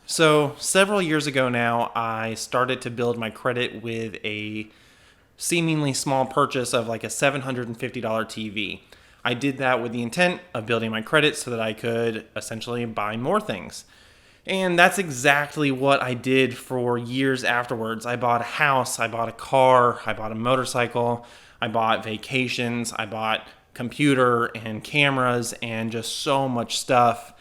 So, several years ago now, I started to build my credit with a seemingly small purchase of like a $750 TV. I did that with the intent of building my credit so that I could essentially buy more things. And that's exactly what I did for years afterwards. I bought a house, I bought a car, I bought a motorcycle, I bought vacations, I bought computer and cameras and just so much stuff.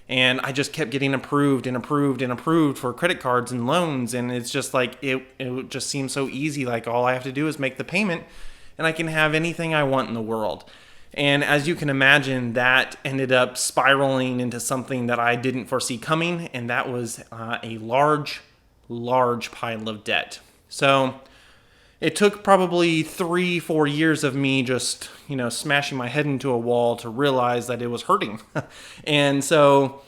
And I just kept getting approved and approved and approved for credit cards and loans. And it's just like, it just seems so easy. Like all I have to do is make the payment and I can have anything I want in the world. And as you can imagine, that ended up spiraling into something that I didn't foresee coming. And that was a large pile of debt. So it took probably 3-4 years of me just, smashing my head into a wall to realize that it was hurting. And so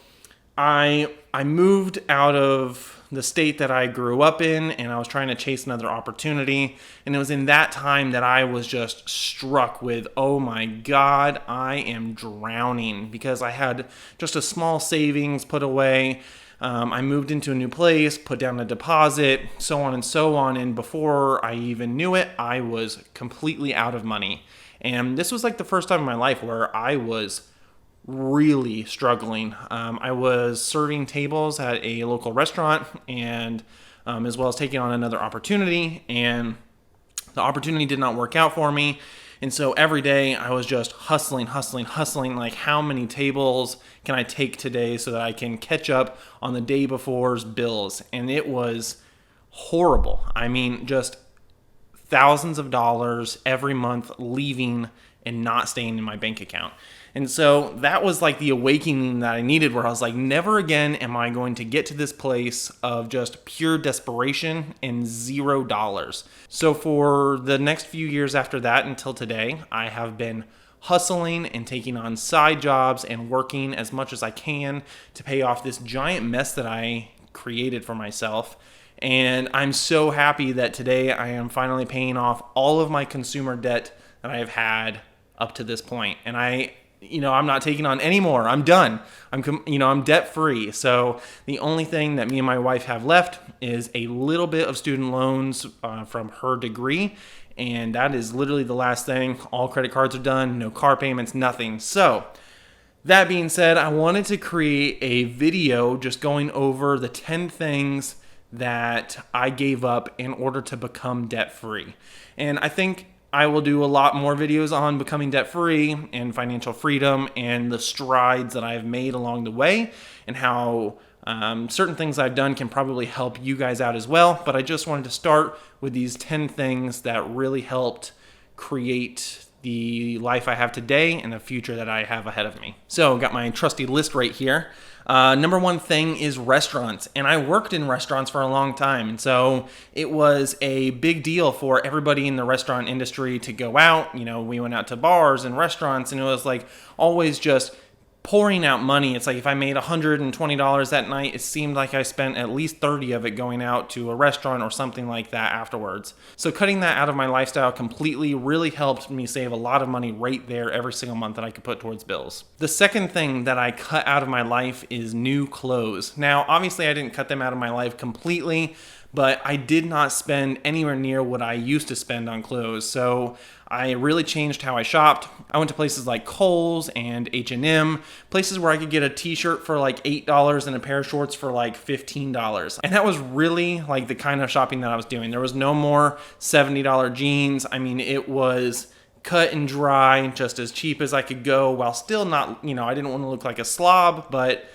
I moved out of the state that I grew up in, and I was trying to chase another opportunity. And it was in that time that I was just struck with, oh my God, I am drowning, because I had just a small savings put away. I moved into a new place, put down a deposit, so on and so on. And before I even knew it, I was completely out of money. And this was like the first time in my life where I was really struggling. I was serving tables at a local restaurant, and as well as taking on another opportunity. And the opportunity did not work out for me. And so every day I was just hustling, like how many tables can I take today so that I can catch up on the day before's bills. And it was horrible. I mean, just thousands of dollars every month leaving and not staying in my bank account. And so that was like the awakening that I needed, where I was like, never again am I going to get to this place of just pure desperation and $0. So for the next few years after that until today, I have been hustling and taking on side jobs and working as much as I can to pay off this giant mess that I created for myself. And I'm so happy that today I am finally paying off all of my consumer debt that I have had up to this point. And I'm not taking on any more. I'm done. I'm debt free. So the only thing that me and my wife have left is a little bit of student loans from her degree. And that is literally the last thing. All credit cards are done, no car payments, nothing. So that being said, I wanted to create a video just going over the 10 things that I gave up in order to become debt free. And I think I will do a lot more videos on becoming debt-free and financial freedom and the strides that I've made along the way, and how certain things I've done can probably help you guys out as well. But I just wanted to start with these 10 things that really helped create the life I have today and the future that I have ahead of me. So got my trusty list right here. Number one thing is restaurants. And I worked in restaurants for a long time. And so it was a big deal for everybody in the restaurant industry to go out. We went out to bars and restaurants, and it was like always just pouring out money. It's like if I made $120 that night, it seemed like I spent at least 30 of it going out to a restaurant or something like that afterwards. So cutting that out of my lifestyle completely really helped me save a lot of money right there every single month that I could put towards bills. The second thing that I cut out of my life is new clothes. Now, obviously I didn't cut them out of my life completely, but I did not spend anywhere near what I used to spend on clothes. So I really changed how I shopped. I went to places like Kohl's and H&M, places where I could get a t-shirt for like $8 and a pair of shorts for like $15. And that was really like the kind of shopping that I was doing. There was no more $70 jeans. I mean, it was cut and dry, just as cheap as I could go, while still not, I didn't want to look like a slob, but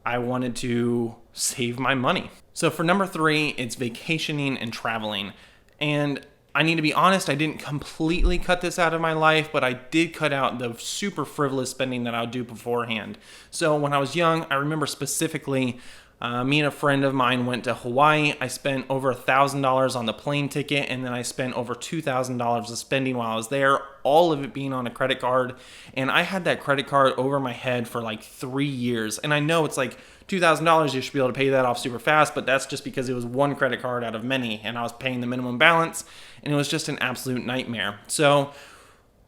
I wanted to save my money. So for number 3, it's vacationing and traveling. And I need to be honest, I didn't completely cut this out of my life, but I did cut out the super frivolous spending that I would do beforehand. So when I was young, I remember specifically, me and a friend of mine went to Hawaii. I spent over $1,000 on the plane ticket, and then I spent over $2,000 of spending while I was there, all of it being on a credit card. And I had that credit card over my head for like 3 years. And I know it's like $2,000, you should be able to pay that off super fast, but that's just because it was one credit card out of many, and I was paying the minimum balance, and it was just an absolute nightmare. So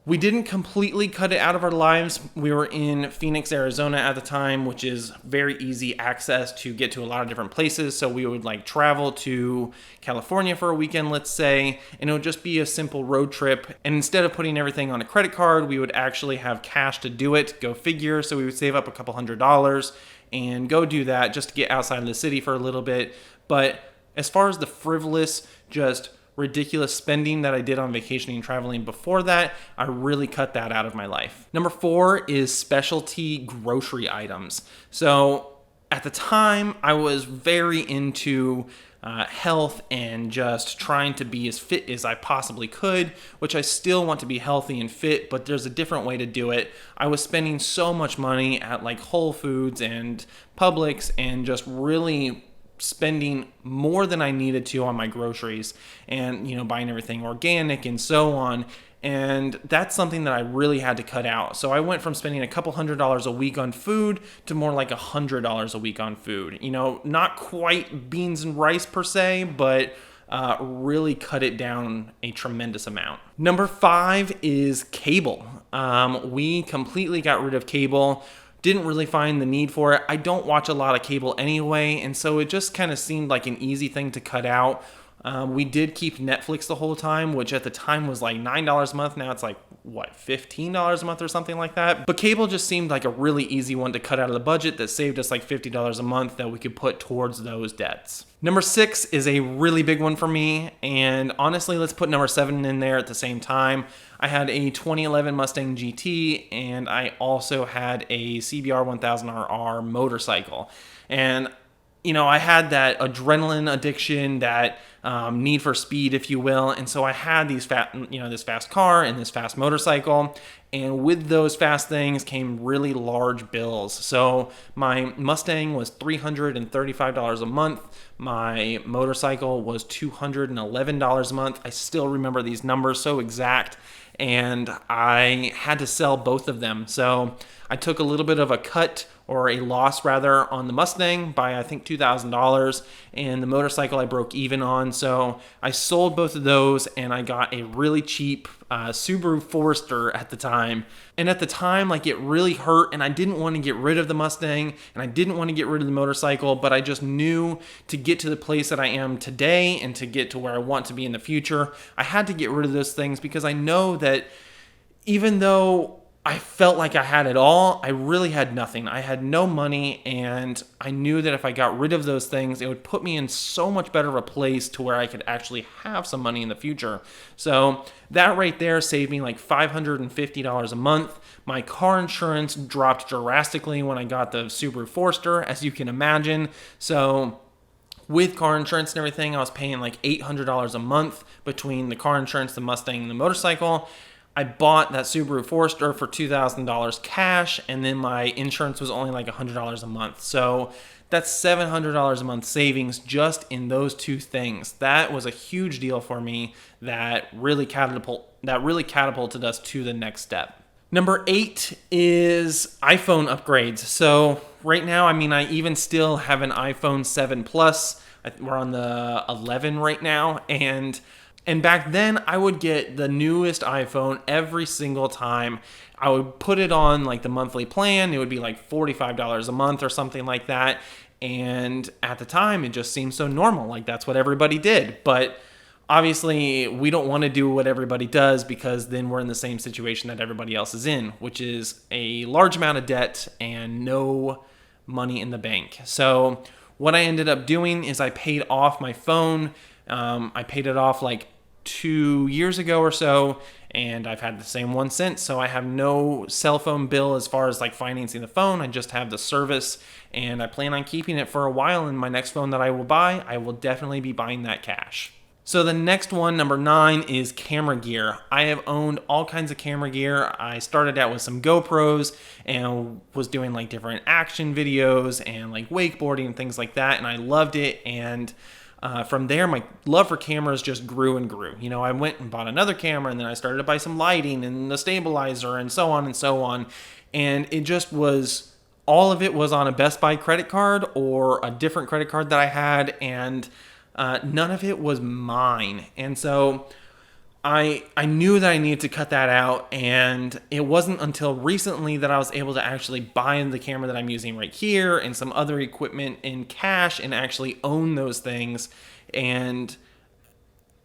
We didn't completely cut it out of our lives. We were in Phoenix, Arizona at the time, which is very easy access to get to a lot of different places. So we would like travel to California for a weekend, let's say, and it would just be a simple road trip. And instead of putting everything on a credit card, we would actually have cash to do it, go figure. So we would save up a couple $100s and go do that just to get outside of the city for a little bit. But as far as the frivolous, just ridiculous spending that I did on vacationing and traveling before that, I really cut that out of my life. Number 4 is specialty grocery items. So at the time, I was very into health and just trying to be as fit as I possibly could, which I still want to be healthy and fit, but there's a different way to do it. I was spending so much money at like Whole Foods and Publix and just really spending more than I needed to on my groceries and, buying everything organic and so on. And that's something that I really had to cut out. So I went from spending a couple $100s a week on food to more like $100 a week on food. Not quite beans and rice per se, but really cut it down a tremendous amount. Number 5 is cable. We completely got rid of cable. Didn't really find the need for it. I don't watch a lot of cable anyway, and so it just kind of seemed like an easy thing to cut out. We did keep Netflix the whole time, which at the time was like $9 a month. Now it's like, $15 a month or something like that. But cable just seemed like a really easy one to cut out of the budget that saved us like $50 a month that we could put towards those debts. Number 6 is a really big one for me, and honestly, let's put number 7 in there at the same time. I had a 2011 Mustang GT, and I also had a CBR 1000RR motorcycle. And I had that adrenaline addiction, that need for speed, if you will. And so I had this fast car and this fast motorcycle. And with those fast things came really large bills. So my Mustang was $335 a month. My motorcycle was $211 a month. I still remember these numbers so exact. And I had to sell both of them. So I took a little bit of a cut, or a loss rather, on the Mustang by I think $2,000, and the motorcycle I broke even on. So I sold both of those and I got a really cheap Subaru Forester at the time. And at the time, like, it really hurt, and I didn't want to get rid of the Mustang and I didn't want to get rid of the motorcycle, but I just knew to get to the place that I am today and to get to where I want to be in the future, I had to get rid of those things, because I know that even though I felt like I had it all, I really had nothing. I had no money, and I knew that if I got rid of those things, it would put me in so much better of a place to where I could actually have some money in the future. So that right there saved me like $550 a month. My car insurance dropped drastically when I got the Subaru Forester, as you can imagine. So with car insurance and everything, I was paying like $800 a month between the car insurance, the Mustang, and the motorcycle. I bought that Subaru Forester for $2,000 cash, and then my insurance was only like $100 a month. So that's $700 a month savings just in those two things. That was a huge deal for me that really catapulted us to the next step. Number 8 is iPhone upgrades. So right now, I even still have an iPhone 7 Plus. We're on the 11 right now, and back then, I would get the newest iPhone every single time. I would put it on like the monthly plan. It would be like $45 a month or something like that. And at the time, it just seemed so normal. Like, that's what everybody did. But obviously, we don't want to do what everybody does, because then we're in the same situation that everybody else is in, which is a large amount of debt and no money in the bank. So what I ended up doing is I paid off my phone. I paid it off like 2 years ago or so, and I've had the same one since. So I have no cell phone bill as far as like financing the phone. I just have the service, and I plan on keeping it for a while. And my next phone that I will buy, I will definitely be buying that cash. So the next one, number 9, is camera gear. I have owned all kinds of camera gear. I started out with some GoPros and was doing like different action videos and like wakeboarding and things like that, and I loved it. And from there, my love for cameras just grew and grew. I went and bought another camera, and then I started to buy some lighting and the stabilizer and so on and so on. And it just was, all of it was on a Best Buy credit card or a different credit card that I had, and none of it was mine. And so I knew that I needed to cut that out, and it wasn't until recently that I was able to actually buy the camera that I'm using right here and some other equipment in cash and actually own those things. And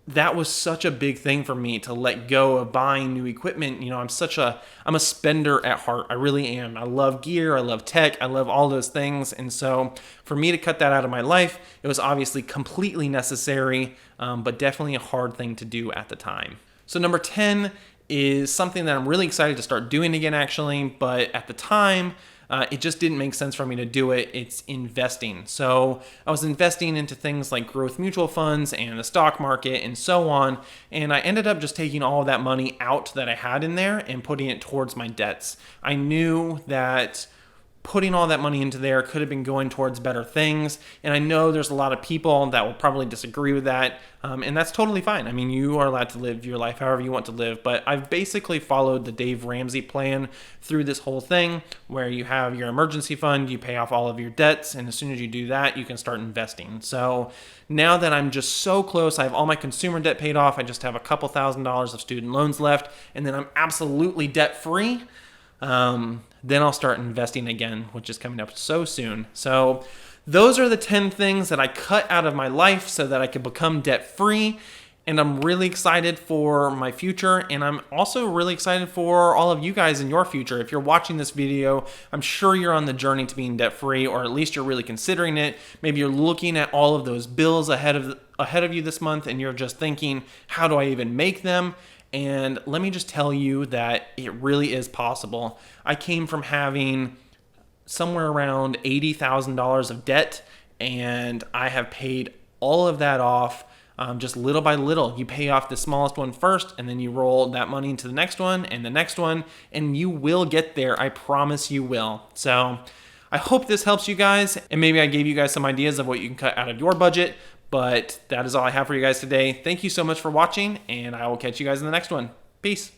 that was such a big thing for me to let go of buying new equipment. I'm a spender at heart. I really am. I love gear. I love tech. I love all those things. And so for me to cut that out of my life, it was obviously completely necessary, but definitely a hard thing to do at the time. So number 10 is something that I'm really excited to start doing again, actually, but at the time, it just didn't make sense for me to do it. It's investing. So I was investing into things like growth mutual funds and the stock market and so on. And I ended up just taking all of that money out that I had in there and putting it towards my debts. I knew that putting all that money into there could have been going towards better things. And I know there's a lot of people that will probably disagree with that. And that's totally fine. I mean, you are allowed to live your life however you want to live. But I've basically followed the Dave Ramsey plan through this whole thing, where you have your emergency fund, you pay off all of your debts, and as soon as you do that, you can start investing. So now that I'm just so close, I have all my consumer debt paid off. I just have a couple $1,000s of student loans left, and then I'm absolutely debt free. Then I'll start investing again, which is coming up so soon. So those are the 10 things that I cut out of my life so that I could become debt free. And I'm really excited for my future. And I'm also really excited for all of you guys in your future. If you're watching this video, I'm sure you're on the journey to being debt free, or at least you're really considering it. Maybe you're looking at all of those bills ahead of you this month, and you're just thinking, how do I even make them? And let me just tell you that it really is possible. I came from having somewhere around $80,000 of debt, and I have paid all of that off just little by little. You pay off the smallest one first, and then you roll that money into the next one and the next one, and you will get there. I promise you will. So I hope this helps you guys, and maybe I gave you guys some ideas of what you can cut out of your budget. But that is all I have for you guys today. Thank you so much for watching, and I will catch you guys in the next one. Peace.